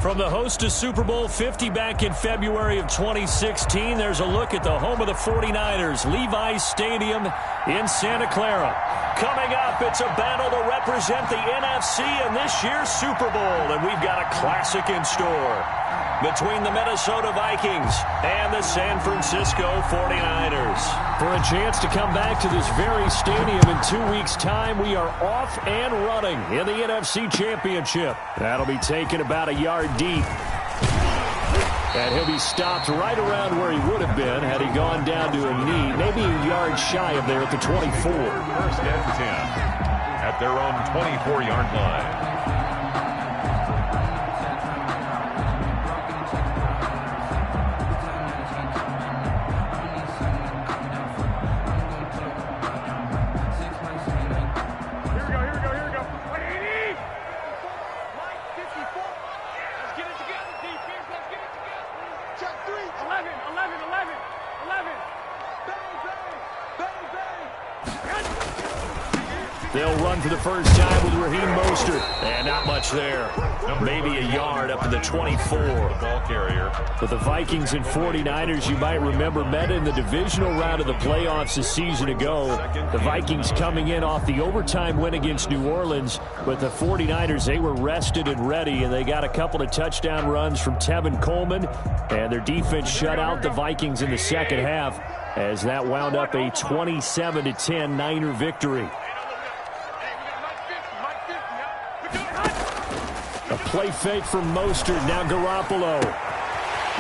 From the host to Super Bowl 50 back in February of 2016, there's a look at the home of the 49ers, Levi's Stadium in Santa Clara. Coming up, it's a battle to represent the NFC in this year's Super Bowl, and we've got a classic in store between the Minnesota Vikings and the San Francisco 49ers. For a chance to come back to this very stadium in 2 weeks' time, we are off and running in the NFC Championship. That'll be taken about a yard deep. And he'll be stopped right around where he would have been had he gone down to a knee, maybe a yard shy of there at the 24. First and 10 at their own 24-yard line. They'll run for the first time with Raheem Mostert. And not much there. Maybe a yard up to the 24. Ball carrier. But the Vikings and 49ers, you might remember, met in the divisional round of the playoffs a season ago. The Vikings coming in off the overtime win against New Orleans. But the 49ers, they were rested and ready, and they got a couple of touchdown runs from Tevin Coleman. And their defense shut out the Vikings in the second half as that wound up a 27-10 Niner victory. A play fake from Mostert, now Garoppolo.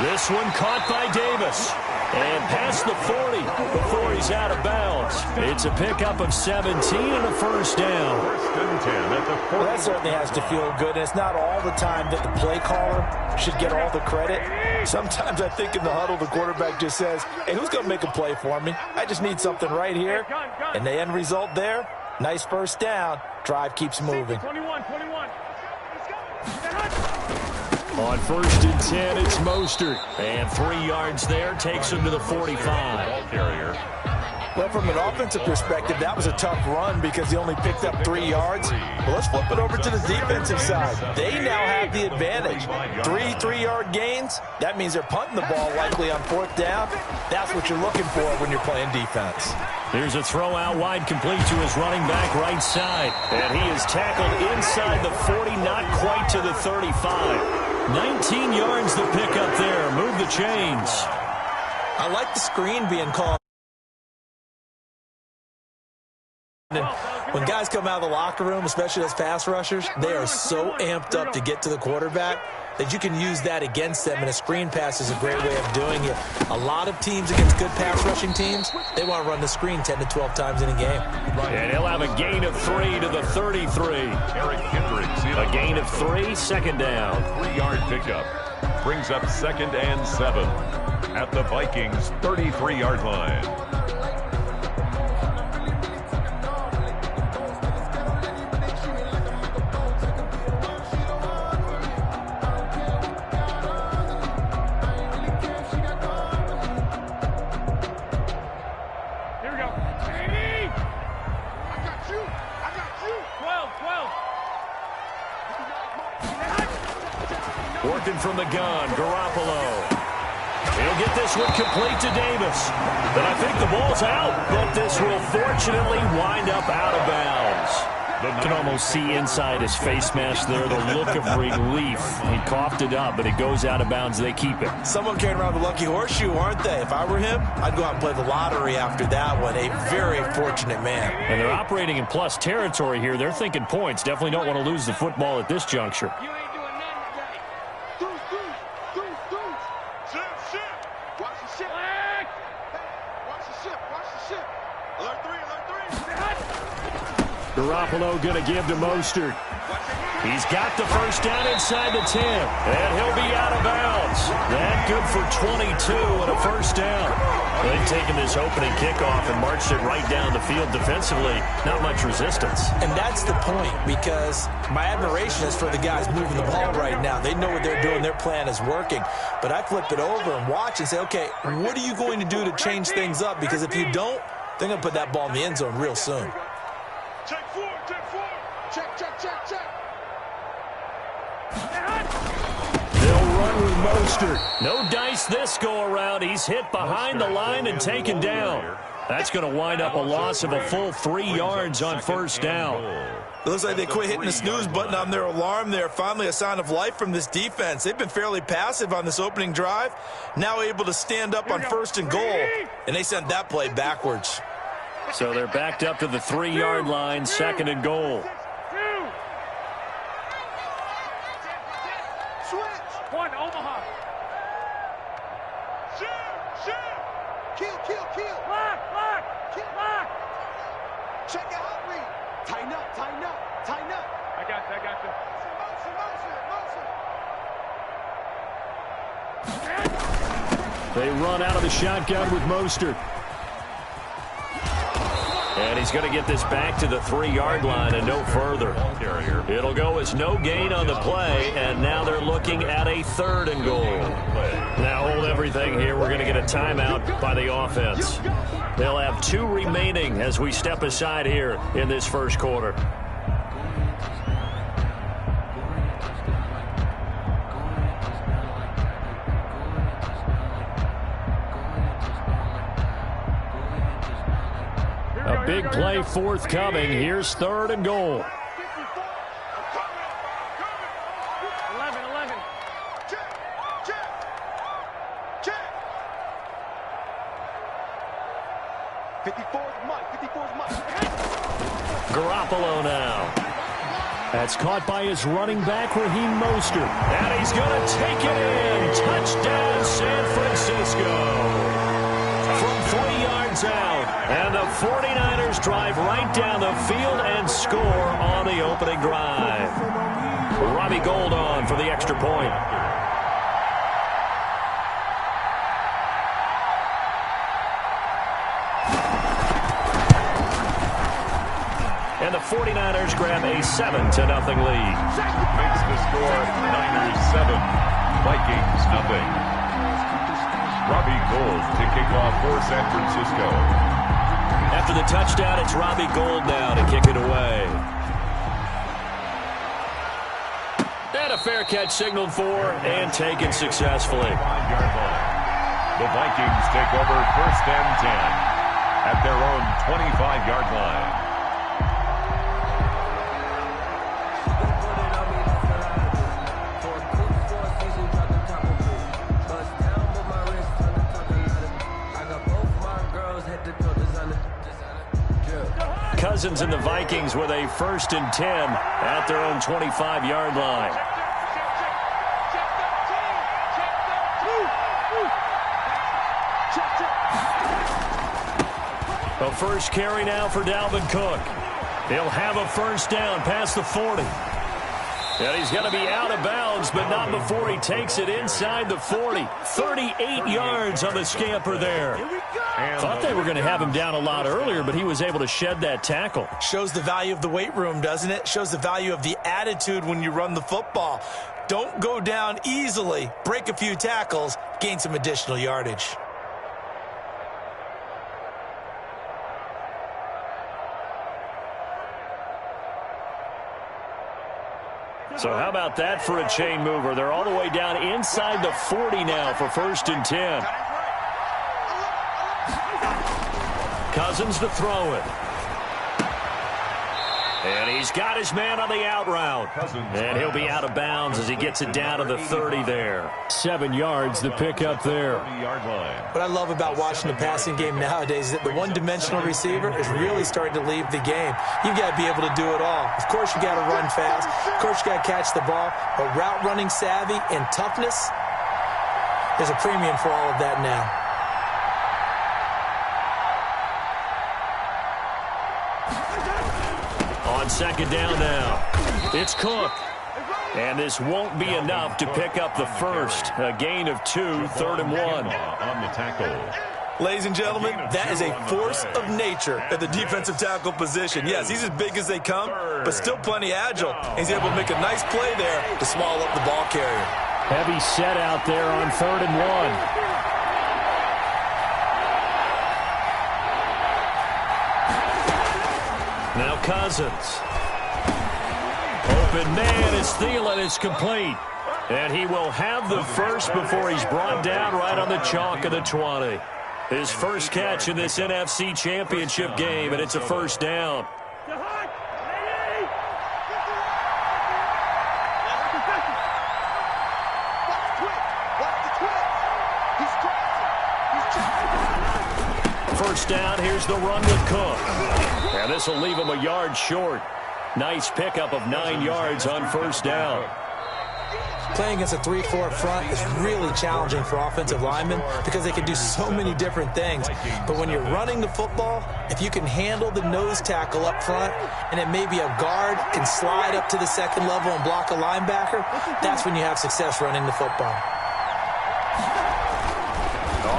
This one caught by Davis. And past the 40 before he's out of bounds. It's a pickup of 17 and a first down. First and 10 at the 40. Well, that certainly has to feel good. And it's not all the time that the play caller should get all the credit. Sometimes I think in the huddle, the quarterback just says, hey, who's going to make a play for me? I just need something right here. And the end result there, nice first down. Drive keeps moving. 21. On first and 10, it's Mostert. And 3 yards there takes him to the 45. Ball carrier. Well, from an offensive perspective, that was a tough run because he only picked up 3 yards. Well, let's flip it over to the defensive side. They now have the advantage. 3-3-yard gains. That means they're punting the ball likely on fourth down. That's what you're looking for when you're playing defense. Here's a throw out wide, complete to his running back right side. And he is tackled inside the 40, not quite to the 35. 19 yards to pick up there. Move the chains. I like the screen being called. When guys come out of the locker room, especially as pass rushers, they are so amped up to get to the quarterback that you can use that against them, and a screen pass is a great way of doing it. A lot of teams against good pass rushing teams, they want to run the screen 10 to 12 times in a game. And he'll have a gain of 3 to the 33. Eric Kendricks. A gain of 3, second down. 3-yard pickup. Brings up second and 7 at the Vikings' 33-yard line. Working from the gun, Garoppolo. He'll get this one complete to Davis. But I think the ball's out, but this will fortunately wind up out of bounds. You can almost see inside his face mask there the look of relief. He coughed it up, but it goes out of bounds. They keep it. Someone carrying around the lucky horseshoe, aren't they? If I were him, I'd go out and play the lottery after that one. A very fortunate man. And they're operating in plus territory here. They're thinking points. Definitely don't want to lose the football at this juncture. Garoppolo going to give to Mostert. He's got the first down inside the 10. And he'll be out of bounds. That good for 22 and a first down. They've taken this opening kickoff and marched it right down the field defensively. Not much resistance. And that's the point, because my admiration is for the guys moving the ball right now. They know what they're doing. Their plan is working. But I flip it over and watch and say, okay, what are you going to do to change things up? Because if you don't, they're going to put that ball in the end zone real soon. Check. run with Mostert. No dice this go-around. He's hit behind the line and taken down. That's going to wind up a loss of a full 3 yards on first down. It looks like they quit hitting the snooze button on their alarm there. Finally a sign of life from this defense. They've been fairly passive on this opening drive. Now able to stand up on first and goal. And they sent that play backwards. So they're backed up to the 3-yard line, second and goal. Switch. One, Omaha. Kill. Lock. Check it out, Reed. Tighten up. I got you. Motion. They run out of the shotgun with Mostert. And he's going to get this back to the 3-yard line and no further. It'll go as no gain on the play, and now they're looking at a third and goal. Now hold everything here. We're going to get a timeout by the offense. They'll have 2 remaining as we step aside here in this first quarter. A big play forthcoming. Here's third and goal. 11. Check. 54's Mike. Garoppolo now. That's caught by his running back, Raheem Mostert. And he's going to take it in. Touchdown, San Francisco. From 3 yards out. And the 49ers drive right down the field and score on the opening drive. Robbie Gould on for the extra point. And the 49ers grab a 7-0 lead. Makes the score Niners 7, Vikings 0. Robbie Gould to kick off for San Francisco. After the touchdown, it's Robbie Gould now to kick it away. And a fair catch signaled for and taken successfully. 5-yard line. The Vikings take over first and 10 at their own 25-yard line. Cousins and the Vikings with a 1st and 10 at their own 25-yard line. A first carry now for Dalvin Cook. He'll have a first down past the 40. And he's going to be out of bounds, but not before he takes it inside the 40. 38 yards on the scamper there. Thought they were going to have him down a lot earlier, but he was able to shed that tackle. Shows the value of the weight room, doesn't it? Shows the value of the attitude when you run the football. Don't go down easily. Break a few tackles. Gain some additional yardage. So how about that for a chain mover? They're all the way down inside the 40 now for 1st and 10. Cousins to throw it. And he's got his man on the out route. And he'll be out of bounds as he gets it down to the 30 there. 7 yards the pickup there. What I love about watching the passing game nowadays is that the one-dimensional receiver is really starting to leave the game. You've got to be able to do it all. Of course, you got to run fast. Of course, you got to catch the ball. But route running savvy and toughness, there's a premium for all of that now. On second down now, it's Cook. And this won't be enough to pick up the first. A gain of 2, 3rd and 1. On the tackle. Ladies and gentlemen, that is a force of nature at the defensive tackle position. Yes, he's as big as they come, but still plenty agile. He's able to make a nice play there to small up the ball carrier. Heavy set out there on 3rd and 1. Now Cousins. Open man is Thielen. It's complete. And he will have the first before he's brought down right on the chalk of the 20. His first catch in this NFC Championship game, and it's a first down. First down, here's the run with Cook. And this will leave him a yard short. Nice pickup of 9 yards on first down. Playing against a 3-4 front is really challenging for offensive linemen because they can do so many different things. But when you're running the football, if you can handle the nose tackle up front and it may be a guard can slide up to the second level and block a linebacker, that's when you have success running the football.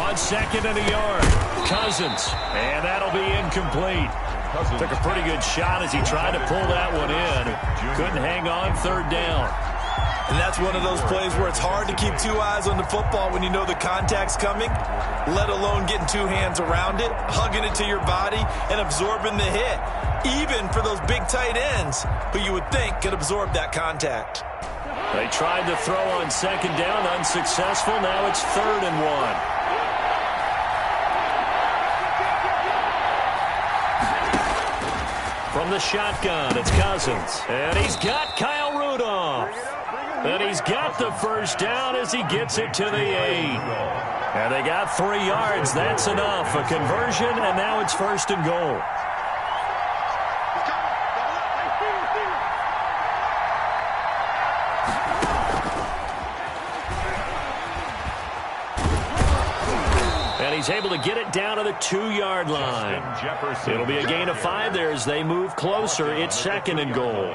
On second and a yard, Cousins, and that'll be incomplete. Took a pretty good shot as he tried to pull that one in. Couldn't hang on third down. And that's one of those plays where it's hard to keep 2 eyes on the football when you know the contact's coming, let alone getting 2 hands around it, hugging it to your body, and absorbing the hit, even for those big tight ends who you would think could absorb that contact. They tried to throw on second down, unsuccessful. Now it's 3rd and 1. From the shotgun, it's Cousins. And he's got Kyle Rudolph. And he's got the first down as he gets it to the 8. And they got 3 yards. That's enough. A conversion, and now it's 1st and goal. And he's able to get it down to the 2-yard line. It'll be a gain of 5 there as they move closer. It's 2nd and goal.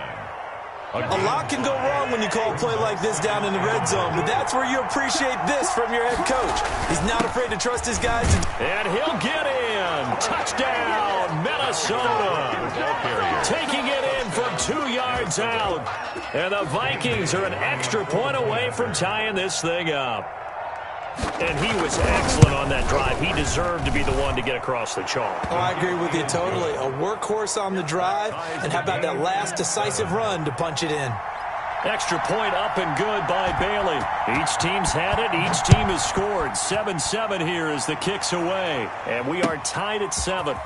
A lot can go wrong when you call a play like this down in the red zone, but that's where you appreciate this from your head coach. He's not afraid to trust his guys. And he'll get in. Touchdown, Minnesota. Taking it in from 2 yards out. And the Vikings are an extra point away from tying this thing up. And he was excellent on that drive. He deserved to be the one to get across the chalk. Oh, I agree with you totally. A workhorse on the drive. And how about that last decisive run to punch it in? Extra point up and good by Bailey. Each team's had it. Each team has scored. 7-7 here as the kick's away. And we are tied at 7.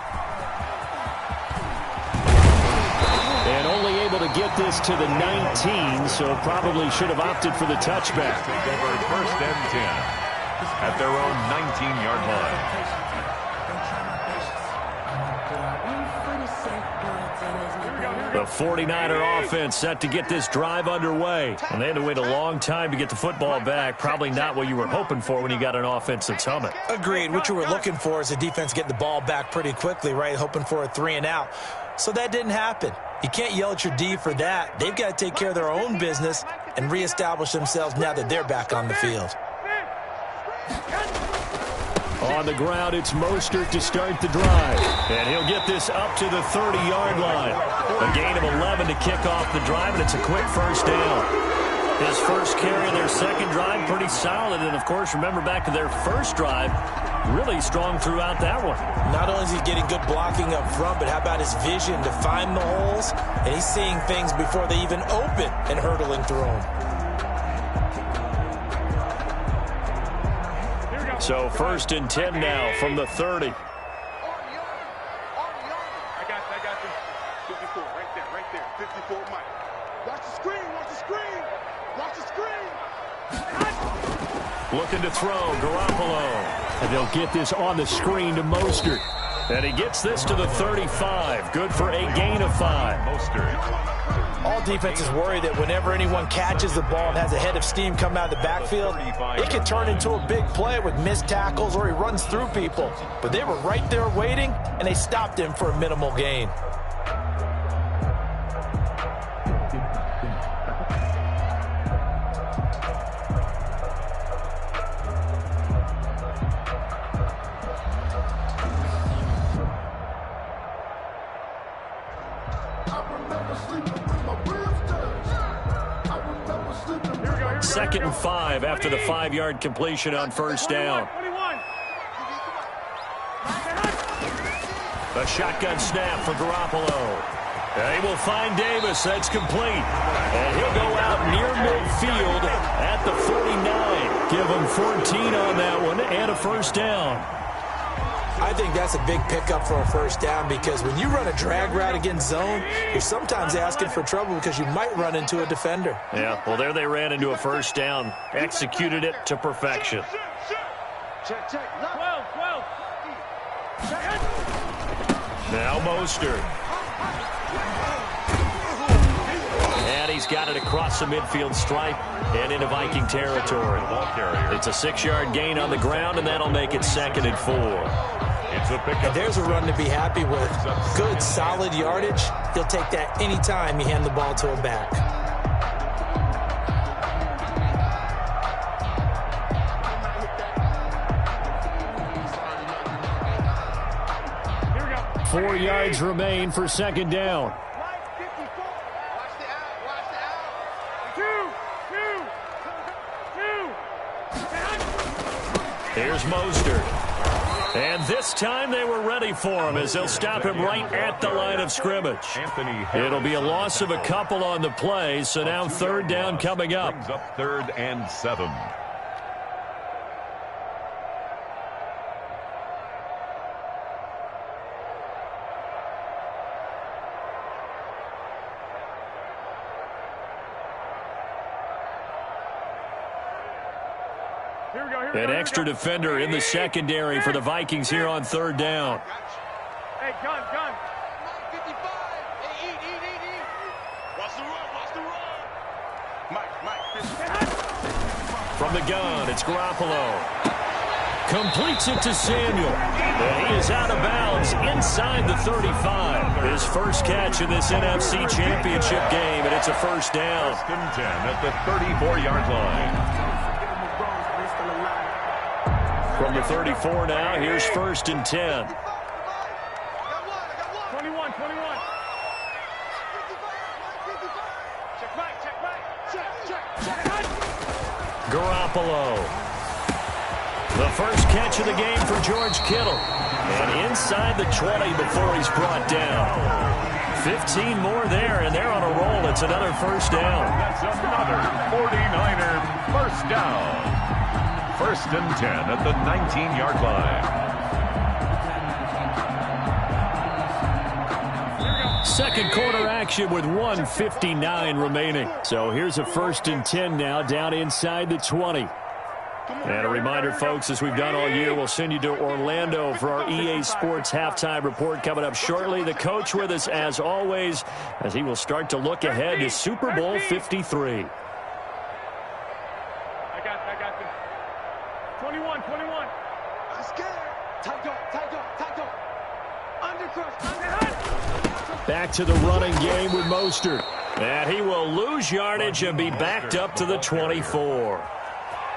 And only able to get this to the 19, so probably should have opted for the touchback. Over 1st and 10 at their own 19-yard line. The 49er offense set to get this drive underway. And they had to wait a long time to get the football back. Probably not what you were hoping for when you got an offense that's humming. Agreed. What you were looking for is the defense getting the ball back pretty quickly, right? Hoping for a 3-and-out. So that didn't happen. You can't yell at your D for that. They've got to take care of their own business and reestablish themselves now that they're back on the field. On the ground, it's Mostert to start the drive. And he'll get this up to the 30-yard line. A gain of 11 to kick off the drive, and it's a quick first down. His first carry in their second drive, pretty solid. And, of course, remember back to their first drive, really strong throughout that one. Not only is he getting good blocking up front, but how about his vision to find the holes? And he's seeing things before they even open and hurdling through them. So 1st and 10 now from the 30. I got you. 54, right there. 54, Mike. Watch the screen, watch the screen. Looking to throw, Garoppolo. And they'll get this on the screen to Mostert. And he gets this to the 35. Good for a gain of 5. Mostert. All defenses worry that whenever anyone catches the ball and has a head of steam come out of the backfield, it can turn into a big play with missed tackles or he runs through people. But they were right there waiting, and they stopped him for a minimal gain. Second and 5 after the 5-yard completion on first down. A shotgun snap for Garoppolo. They will find Davis. That's complete. And he'll go out near midfield at the 49. Give him 14 on that one and a first down. I think that's a big pickup for a first down because when you run a drag route against zone, you're sometimes asking for trouble because you might run into a defender. Yeah, well, there they ran into a first down. Executed it to perfection. Check, check. 12, 12. Now Mostert. And he's got it across the midfield stripe and into Viking territory. It's a 6-yard gain on the ground, and that'll make it 2nd and 4. And there's a run to be happy with. Good, solid yardage. He'll take that anytime you hand the ball to a back. Here we go. 4 yards remain for 2nd down. Watch the out. Watch the out. Two. Here's Mostert. And this time they were ready for him as they'll stop him right at the line of scrimmage. It'll be a loss of a couple on the play, so now 3rd down coming up. Brings up 3rd and 7. An extra defender in the secondary for the Vikings here on 3rd down. Hey, gun. 55. Hey, eat. Watch the run. Mike. From the gun, it's Garoppolo. Completes it to Samuel. And he is out of bounds inside the 35. His first catch in this NFC Championship game, and it's a first down. 1st and 10 at the 34-yard line. From the 34 now, here's 1st and 10. 21. Check. Garoppolo. The first catch of the game for George Kittle. And inside the 20 before he's brought down. 15 more there, and they're on a roll. It's another first down. That's another 49er first down. 1st and 10 at the 19-yard line. Second quarter action with 1:59 remaining. So here's a 1st and 10 now down inside the 20. And a reminder, folks, as we've done all year, we'll send you to Orlando for our EA Sports halftime report coming up shortly. The coach with us, as always, as he will start to look ahead to Super Bowl 53. I got this. 21. I'm scared. Tight go. Undercross. Back to the running game with Mostert. And he will lose yardage and be backed up to the 24.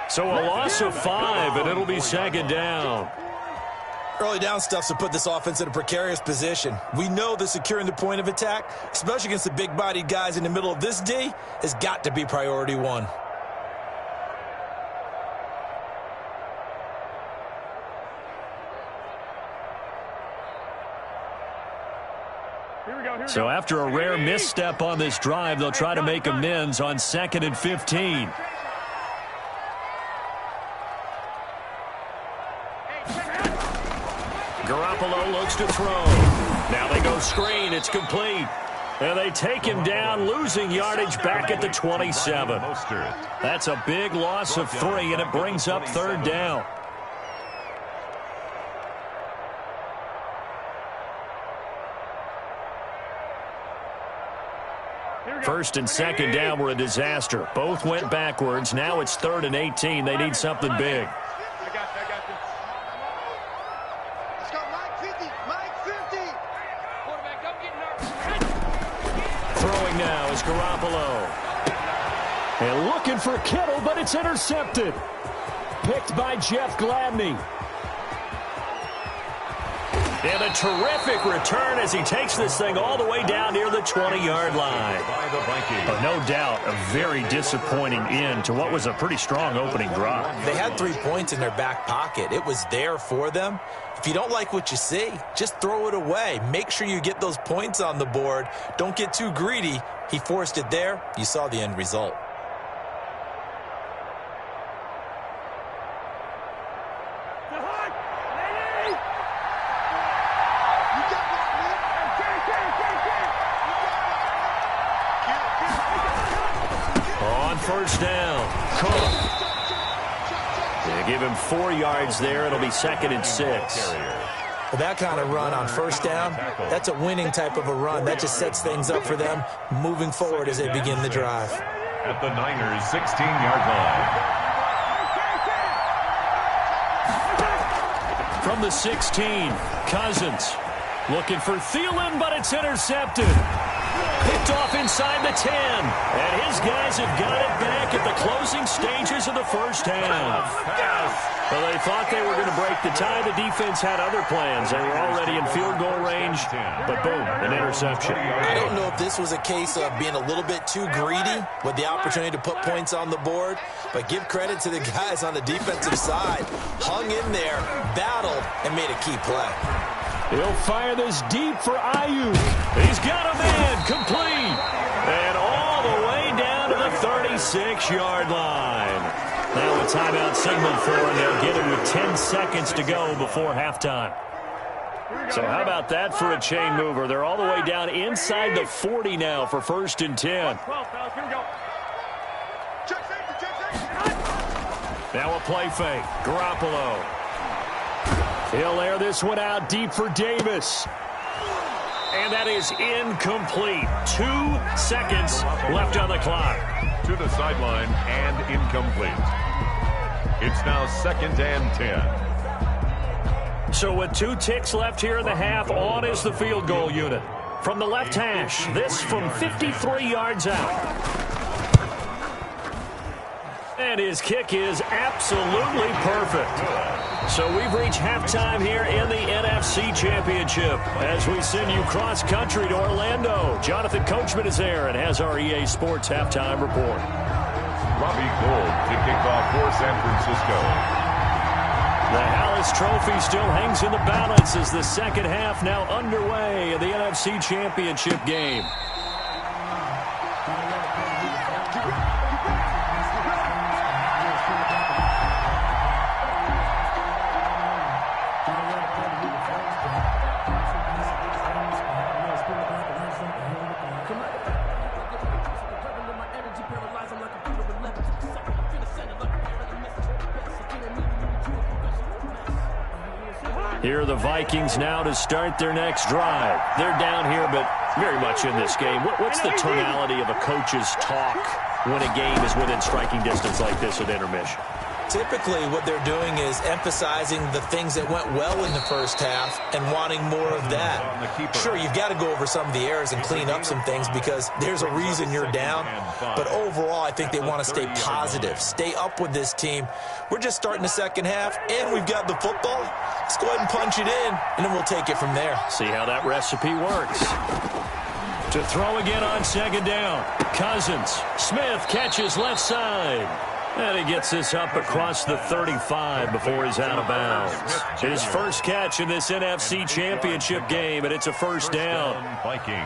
So a loss of 5, and it'll be 2nd down. Early down stuff to put this offense in a precarious position. We know that securing the point of attack, especially against the big-bodied guys in the middle of this D, has got to be priority 1. So after a rare misstep on this drive, they'll try to make amends on 2nd and 15. Garoppolo looks to throw. Now they go screen. It's complete. And they take him down, losing yardage back at the 27. That's a big loss of 3, and it brings up 3rd down. First and 2nd down were a disaster. Both went backwards. Now it's 3rd and 18. They need something big. I got this. Let's go, Mike 50. Quarterback, don't get nervous. Throwing now is Garoppolo. And looking for Kittle, but it's intercepted. Picked by Jeff Gladney. And a terrific return as he takes this thing all the way down near the 20-yard line. But no doubt, a very disappointing end to what was a pretty strong opening drive. They had 3 points in their back pocket. It was there for them. If you don't like what you see, just throw it away. Make sure you get those points on the board. Don't get too greedy. He forced it there. You saw the end result. First down, Cook. They give him 4 yards there. It'll be 2nd and 6. Well, that kind of run on first down, that's a winning type of a run. That just sets things up for them moving forward as they begin the drive. At the Niners' 16-yard line. From the 16, Cousins looking for Thielen, but it's intercepted. Picked off inside the 10. And his guys have got it back at the closing stages of the first half. Well, they thought they were going to break the tie. The defense had other plans. They were already in field goal range. But boom, an interception. I don't know if this was a case of being a little bit too greedy with the opportunity to put points on the board. But give credit to the guys on the defensive side. Hung in there, battled, and made a key play. He'll fire this deep for Ayuk. He's got a man complete. And all the way down to the 36-yard line. Now a timeout signal for him. They'll get him with 10 seconds to go before halftime. So how about that for a chain mover? They're all the way down inside the 40 now for 1st and 10. Now a play fake. Garoppolo. He'll air this one out deep for Davis. And that is incomplete. 2 seconds left on the clock. To the sideline and incomplete. It's now 2nd and 10. So with 2 ticks left here in the half, on is the field goal unit. From the left hash, this from 53 yards out. And his kick is absolutely perfect. So we've reached halftime here in the NFC Championship as we send you cross-country to Orlando. Jonathan Coachman is there and has our EA Sports halftime report. Robbie Gould to kick off for San Francisco. The Hallis Trophy still hangs in the balance as the second half now underway in the NFC Championship game. Here are the Vikings now to start their next drive. They're down here, but very much in this game. What's the tonality of a coach's talk when a game is within striking distance like this at intermission? Typically, what they're doing is emphasizing the things that went well in the first half and wanting more of that. Sure, you've got to go over some of the errors and clean up some things because there's a reason you're down. But overall, I think they want to stay positive, stay up with this team. We're just starting the second half, and we've got the football. Let's go ahead and punch it in, and then we'll take it from there. See how that recipe works. To throw again on second down. Cousins. Smith catches left side. And he gets this up across the 35 before he's out of bounds. His first catch in this NFC Championship game, and it's a first down. Vikings.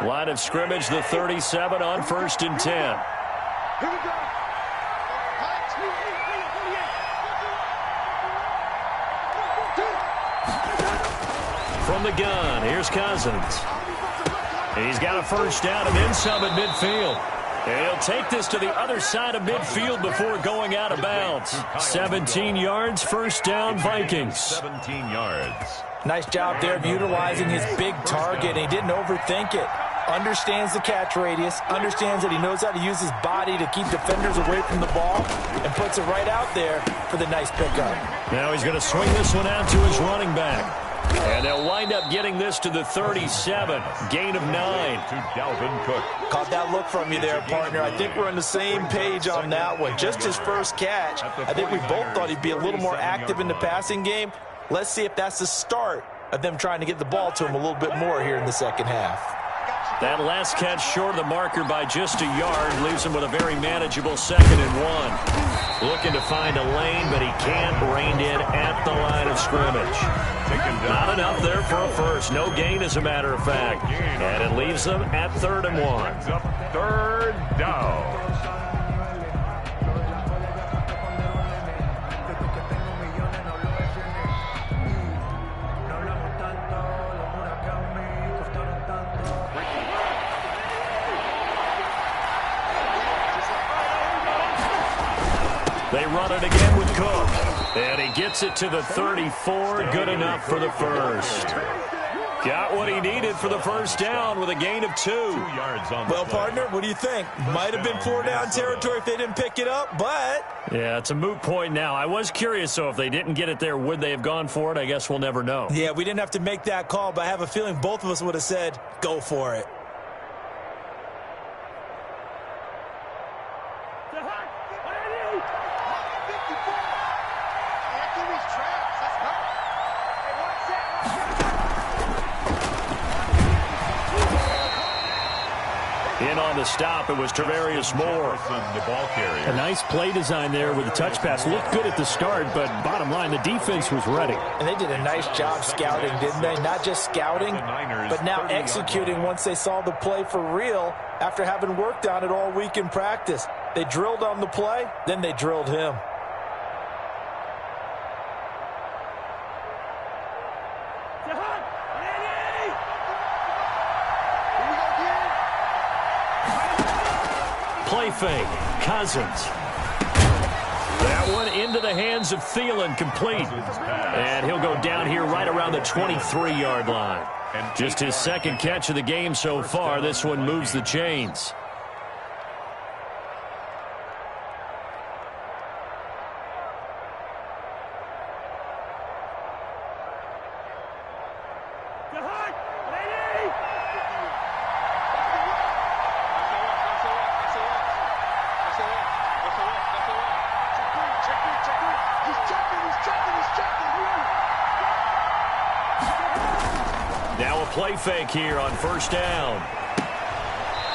Line of scrimmage, the 37 on 1st and 10. Here we go. From the gun, here's Cousins. He's got a first down and then some at midfield. And he'll take this to the other side of midfield before going out of bounds. 17 yards, first down, Vikings. 17 yards. Nice job there of utilizing his big target. He didn't overthink it. understands the catch radius, understands that he knows how to use his body to keep defenders away from the ball, and puts it right out there for the nice pickup. Now he's going to swing this one out to his running back. And they'll wind up getting this to the 37. Gain of 9. To Dalvin Cook. Caught that look from you there, partner. I think we're on the same page on that one. Just his first catch. I think we both thought he'd be a little more active in the passing game. Let's see if that's the start of them trying to get the ball to him a little bit more here in the second half. That last catch short of the marker by just a yard leaves him with a very manageable 2nd and 1. Looking to find a lane, but he can't. Reined in at the line of scrimmage. Not enough there for a first. No gain, as a matter of fact. And it leaves them at 3rd and 1. 3rd down. They run it again with Cook. And he gets it to the 34. Good enough for the first. Got what he needed for the first down with a gain of 2. 2 yards on the Well, play. partner, what do you think? Might have been 4-down territory if they didn't pick it up, but... Yeah, it's a moot point now. I was curious, so if they didn't get it there, would they have gone for it? I guess we'll never know. Yeah, we didn't have to make that call, but I have a feeling both of us would have said, go for it. In on the stop, it was Travarius Moore. The ball carrier. A nice play design there with the touch pass. Looked good at the start, but bottom line, the defense was ready. And they did a nice job scouting, didn't they? Not just scouting, but now executing once they saw the play for real after having worked on it all week in practice. They drilled on the play, then they drilled him. Play fake. Cousins. That one into the hands of Thielen, complete. And he'll go down here right around the 23-yard line. Just his 2nd catch of the game so far. This one moves the chains. Now a play fake here on 1st down.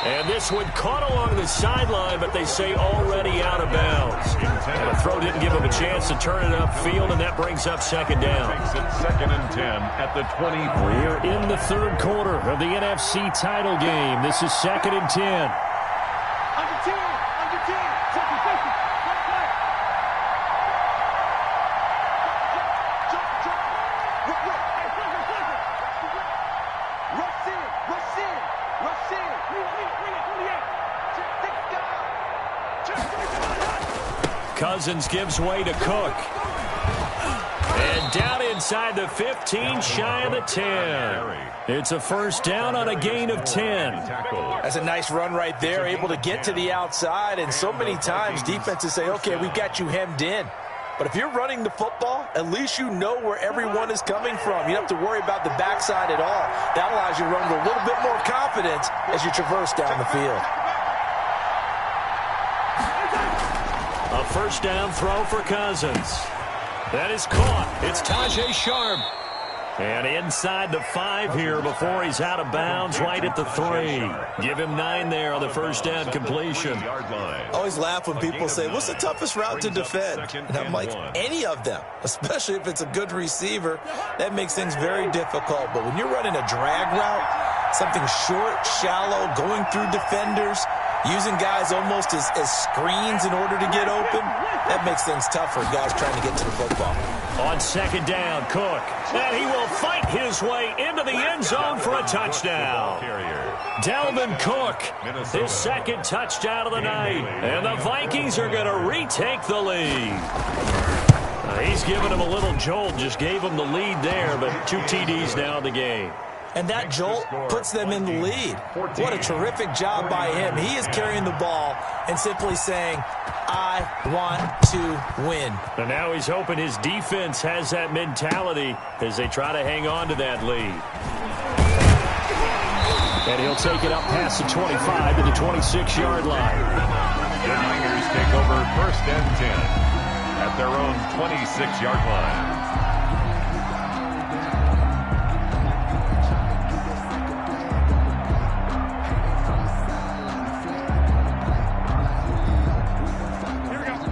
And this one caught along the sideline, but they say already out of bounds. And the throw didn't give him a chance to turn it upfield, and that brings up 2nd down. Makes it 2nd and 10 at the 20. We're in the 3rd quarter of the NFC title game. This is 2nd and 10. Under 10, under 10, second safety, right back. Jump. Rush in. Cousins gives way to Cook. And down inside the 15, shy of the 10. It's a 1st down on a gain of 10. That's a nice run right there, able to get to the outside. And so many times defenses say, okay, we've got you hemmed in. But if you're running the football, at least you know where everyone is coming from. You don't have to worry about the backside at all. That allows you to run with a little bit more confidence as you traverse down the field. A 1st down throw for Cousins. That is caught. It's Tajae Sharpe. And inside the 5 here before he's out of bounds, right at the 3. Give him 9 there on the 1st down completion. I always laugh when people say, what's the toughest route to defend? And I'm like, any of them, especially if it's a good receiver. That makes things very difficult. But when you're running a drag route, something short, shallow, going through defenders, using guys almost as screens in order to get open, that makes things tough for guys trying to get to the football. On 2nd down, Cook. And he will fight his way into the end zone for a touchdown. Dalvin Cook, his 2nd touchdown of the night. And the Vikings are going to retake the lead. He's given him a little jolt, just gave him the lead there, but 2 TDs now in the game. and that jolt puts them in the lead. What a terrific job by him. He is carrying the ball and simply saying, I want to win. And now he's hoping his defense has that mentality as they try to hang on to that lead. And he'll take it up past the 25 to the 26-yard line. The Niners take over 1st and 10 at their own 26-yard line.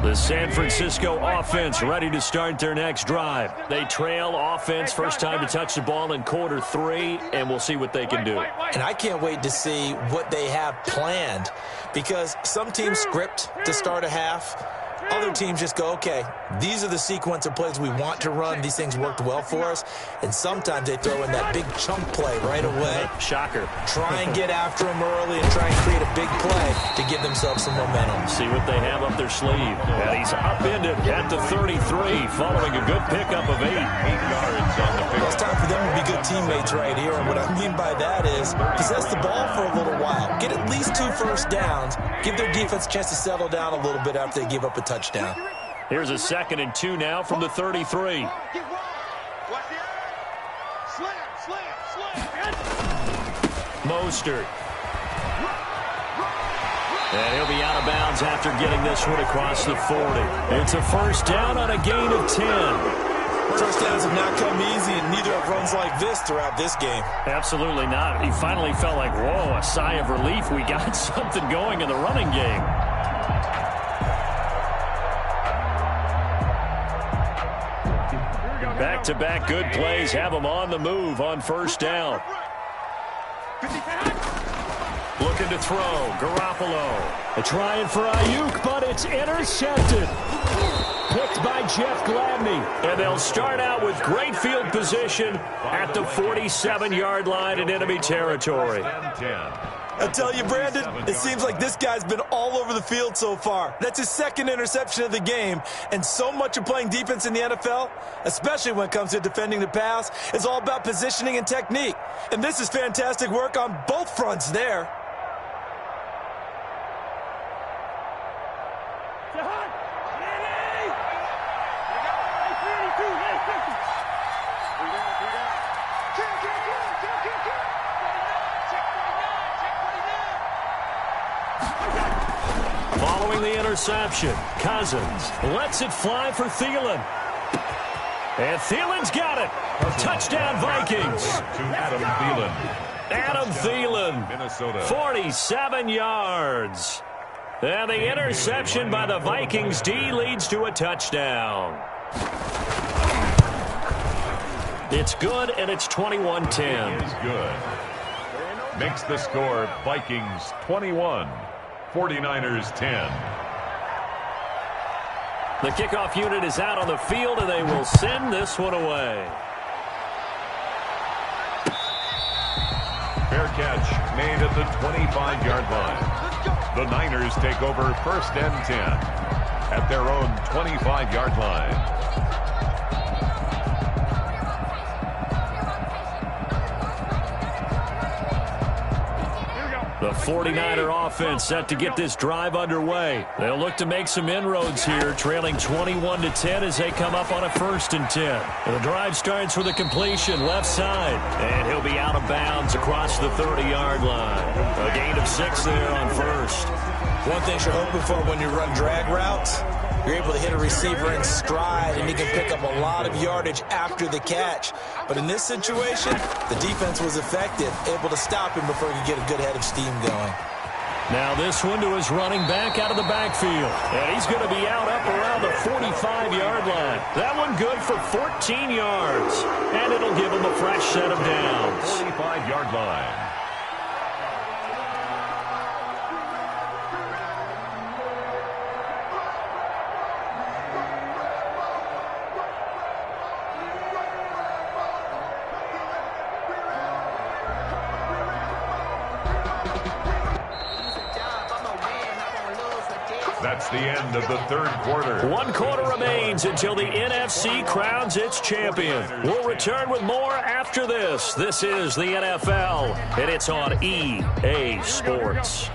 The San Francisco offense ready to start their next drive. They trail offense, first time to touch the ball in quarter 3, and we'll see what they can do. And I can't wait to see what they have planned, because some teams script to start a half. Other teams just go, okay, these are the sequence of plays we want to run. These things worked well for us. And sometimes they throw in that big chunk play right away. Shocker. Try and get after them early and try and create a big play to give themselves some momentum. See what they have up their sleeve. And he's upended at the 33 following a good pickup of 8. 8 yards on the pickup. It's time for them to be good teammates right here. And what I mean by that is possess the ball for a little while. Get at least 2 first downs. Give their defense a chance to settle down a little bit after they give up a touchdown. Here's a 2nd and 2 now from the 33. Mostert. And he'll be out of bounds after getting this one across the 40. It's a first down on a gain of 10. First downs have not come easy, and neither have runs like this throughout this game. Absolutely not. He finally felt like, whoa, a sigh of relief. We got something going in the running game. Back-to-back good plays have them on the move on first down. Looking to throw. Garoppolo. Trying for Ayuk, but it's intercepted. Picked by Jeff Gladney. And they'll start out with great field position at the 47-yard line in enemy territory. I tell you, Brandon, it seems like this guy's been all over the field so far. That's his 2nd interception of the game. And so much of playing defense in the NFL, especially when it comes to defending the pass, is all about positioning and technique. And this is fantastic work on both fronts there. Following the interception, Cousins lets it fly for Thielen. And Thielen's got it. Touchdown, Vikings. To Adam Thielen. Adam Thielen, Minnesota. 47 yards. And the interception by the Vikings D leads to a touchdown. It's good, and it's 21-10. Is good. Makes the score Vikings 21. 49ers 10. The kickoff unit is out on the field, and they will send this one away. Fair catch made at the 25-yard line. The Niners take over 1st and 10 at their own 25-yard line. The 49er offense set to get this drive underway. They'll look to make some inroads here, trailing 21-10 as they come up on a 1st and 10. The drive starts with a completion left side, and he'll be out of bounds across the 30-yard line. A gain of 6 there on 1st. One thing you're hoping for when you run drag routes, you're able to hit a receiver in stride, and he can pick up a lot of yardage after the catch. But in this situation, the defense was effective, able to stop him before he could get a good head of steam going. Now this one to his running back out of the backfield. And he's going to be out up around the 45-yard line. That one good for 14 yards. And it'll give him a fresh set of downs. 45-yard line. That's the end of the third quarter. 1 quarter remains until the NFC crowns its champion. We'll return with more after this. This is the NFL, and it's on EA Sports.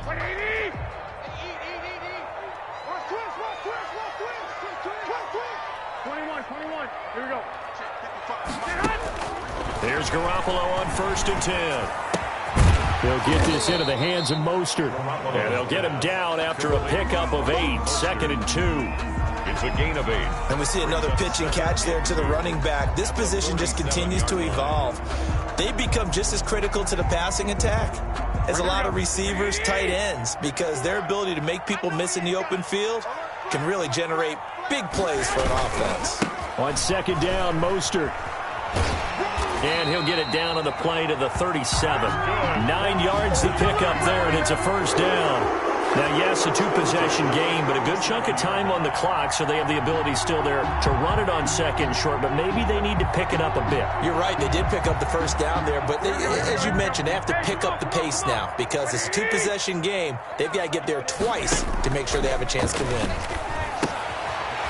Here's Garoppolo on 1st and 10. They'll get this into the hands of Mostert. And they'll get him down after a pickup of 8, 2nd and 2. It's a gain of 8. And we see another pitch and catch there to the running back. This position just continues to evolve. They become just as critical to the passing attack as a lot of receivers, tight ends, because their ability to make people miss in the open field can really generate big plays for an offense. On 2nd down, Mostert. And he'll get it down on the play to the 37. 9 yards to pick up there, and it's a 1st down. Now, yes, a 2-possession game, but a good chunk of time on the clock, so they have the ability still there to run it on 2nd short, but maybe they need to pick it up a bit. You're right. They did pick up the 1st down there, but as you mentioned, they have to pick up the pace now because it's a 2-possession game. They've got to get there twice to make sure they have a chance to win.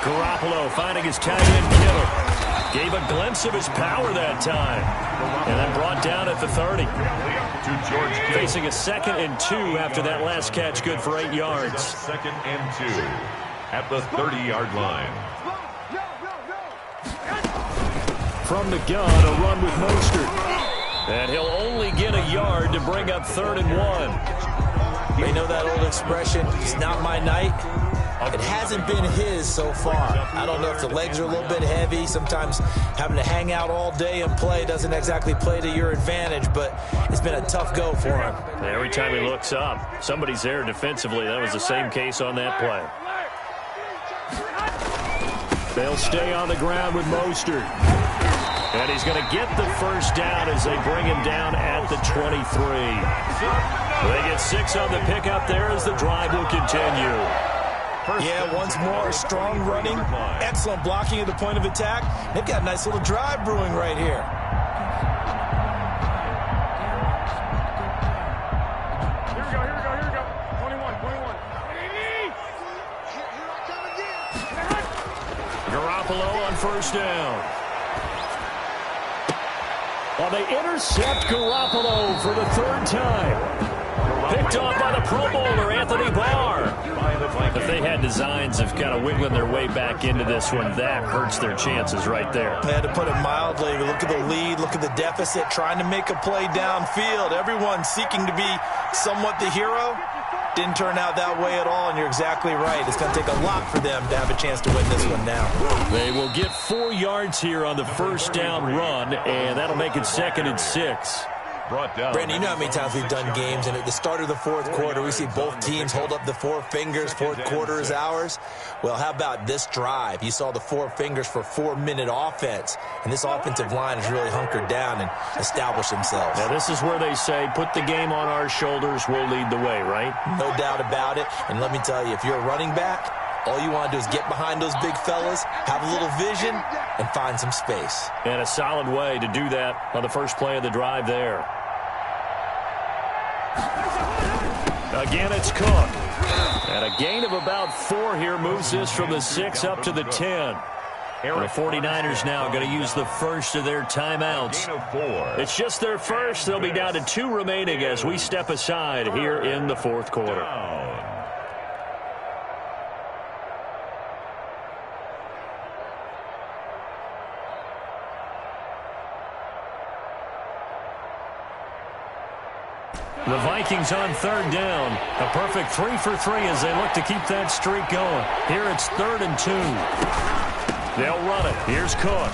Garoppolo finding his tight end, Kittle. Gave a glimpse of his power that time. And then brought down at the 30. To George Kittle. Facing a 2nd and 2 after that last catch, good for 8 yards. 2nd and 2 at the 30-yard line. From the gun, a run with Mostert. And he'll only get a yard to bring up 3rd and 1. You know that old expression, it's not my night? It hasn't been his so far. I don't know if the legs are a little bit heavy. Sometimes having to hang out all day and play doesn't exactly play to your advantage, but it's been a tough go for him. Every time he looks up, somebody's there defensively. That was the same case on that play. They'll stay on the ground with Mostert. And he's going to get the 1st down as they bring him down at the 23. They get 6 on the pickup there as the drive will continue. Yeah, once more, strong running, excellent blocking at the point of attack. They've got a nice little drive brewing right here. Here we go. 21. Garoppolo on 1st down. Well, they intercept Garoppolo for the 3rd time. Picked off by the Pro Bowler, Anthony Barr. If they had designs of kind of wiggling their way back into this one, that hurts their chances right there. They had to put it mildly. Look at the lead, look at the deficit, trying to make a play downfield. Everyone seeking to be somewhat the hero. Didn't turn out that way at all, and you're exactly right. It's going to take a lot for them to have a chance to win this one now. They will get 4 yards here on the 1st down run, and that'll make it 2nd and 6. Brandon, you know how many times we've done games, and at the start of the 4th quarter, we see both teams hold up the 4 fingers, 4th quarter is ours. Well, how about this drive? You saw the 4 fingers for 4-minute offense, and this offensive line has really hunkered down and established themselves. Now, this is where they say, put the game on our shoulders, we'll lead the way, right? No doubt about it, and let me tell you, if you're a running back, all you want to do is get behind those big fellas, have a little vision, and find some space. And a solid way to do that on the first play of the drive there. Again, it's Cook. And a gain of about 4 here moves this from the 6 up to the 10. And the 49ers now going to use the first of their timeouts. It's just their first. They'll be down to 2 remaining as we step aside here in the 4th quarter. The Vikings on 3rd down. A perfect 3 for 3 as they look to keep that streak going. Here it's 3rd and 2. They'll run it. Here's Cook.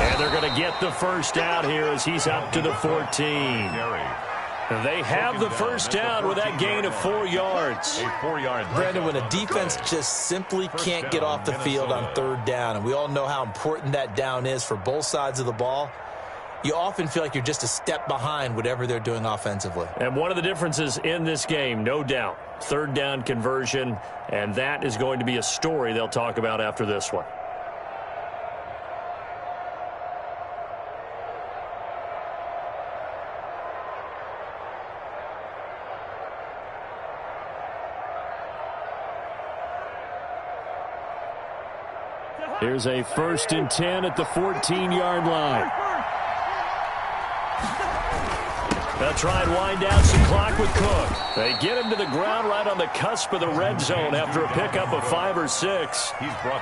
And they're going to get the 1st down here as he's up to the 14. They have the 1st down with that gain of 4 yards. Brandon, when a defense just simply can't get off the field on 3rd down, and we all know how important that down is for both sides of the ball, you often feel like you're just a step behind whatever they're doing offensively. And one of the differences in this game, no doubt, 3rd down conversion, and that is going to be a story they'll talk about after this one. Here's a 1st and 10 at the 14-yard line. They'll try and wind down some clock with Cook. They get him to the ground right on the cusp of the red zone after a pickup of 5 or 6.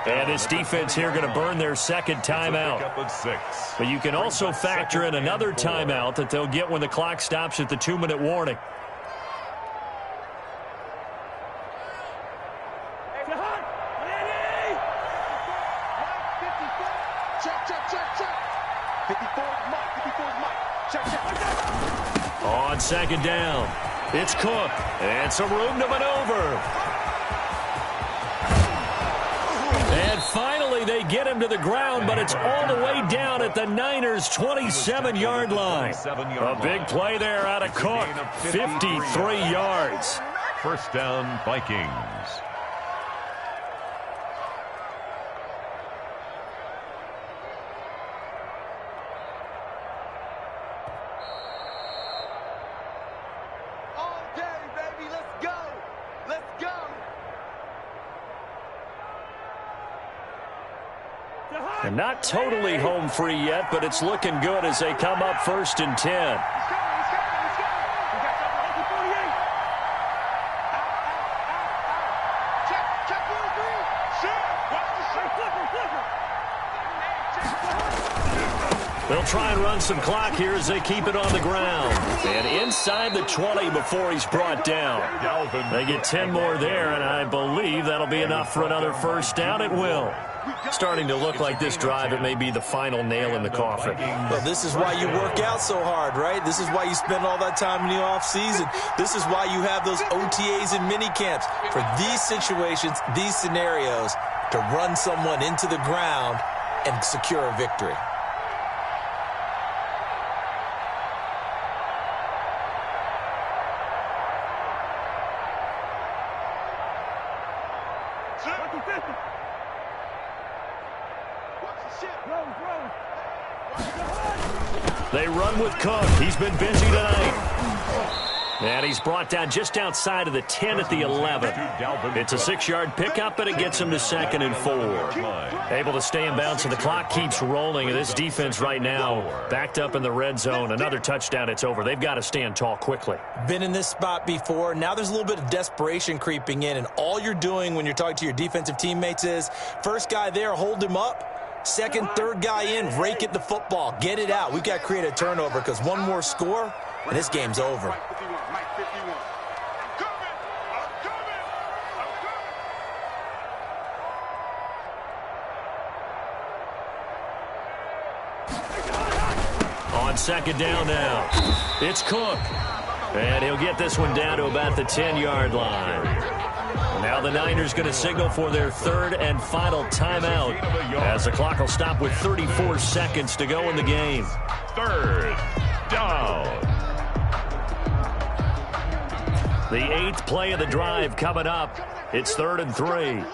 And this defense here going to burn their second timeout. But you can also factor in another timeout that they'll get when the clock stops at the 2-minute warning. On 2nd down, it's Cook, and some room to maneuver. And finally, they get him to the ground, but it's all the way down at the Niners' 27-yard line. A big play there out of Cook, 53 yards. 1st down, Vikings. And not totally home free yet, but it's looking good as they come up 1st and 10. They'll try and run some clock here as they keep it on the ground. And inside the 20 before he's brought down. They get 10 more there, and I believe that'll be enough for another 1st down. It will. Starting to look like this drive, it may be the final nail in the coffin. Well, this is why you work out so hard, right? This is why you spend all that time in the offseason. This is why you have those OTAs and mini camps. For these situations, these scenarios, to run someone into the ground and secure a victory. They run with Cook. He's been busy tonight. And he's brought down just outside of the 10 at the 11. It's a 6-yard pickup, but it gets him to 2nd and 4. Able to stay in bounds, and the clock keeps rolling. And this defense right now backed up in the red zone. Another touchdown, it's over. They've got to stand tall quickly. Been in this spot before. Now there's a little bit of desperation creeping in, and all you're doing when you're talking to your defensive teammates is, first guy there, hold him up. 2nd, 3rd guy in, rake at the football. Get it out. We've got to create a turnover because one more score, and this game's over. On 2nd down now, it's Cook. And he'll get this one down to about the 10-yard line. Now the Niners going to signal for their 3rd and final timeout as the clock will stop with 34 seconds to go in the game. 3rd down. The 8th play of the drive coming up. It's 3rd and 3.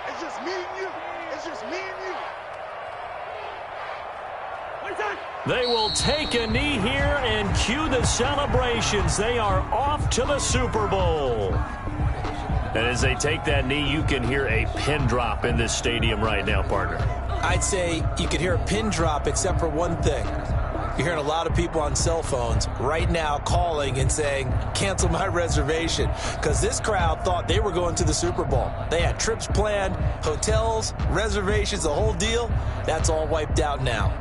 It's just me and you. It's just me and you. They will take a knee here and cue the celebrations. They are off to the Super Bowl. And as they take that knee, you can hear a pin drop in this stadium right now, partner. I'd say you could hear a pin drop except for one thing. You're hearing a lot of people on cell phones right now calling and saying, cancel my reservation, because this crowd thought they were going to the Super Bowl. They had trips planned, hotels, reservations, the whole deal. That's all wiped out now.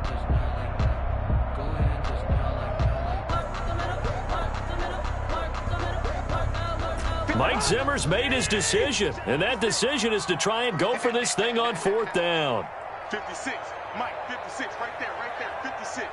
Mike Zimmer's made his decision, and that decision is to try and go for this thing on 4th down. 56, Mike, 56, right there, 56.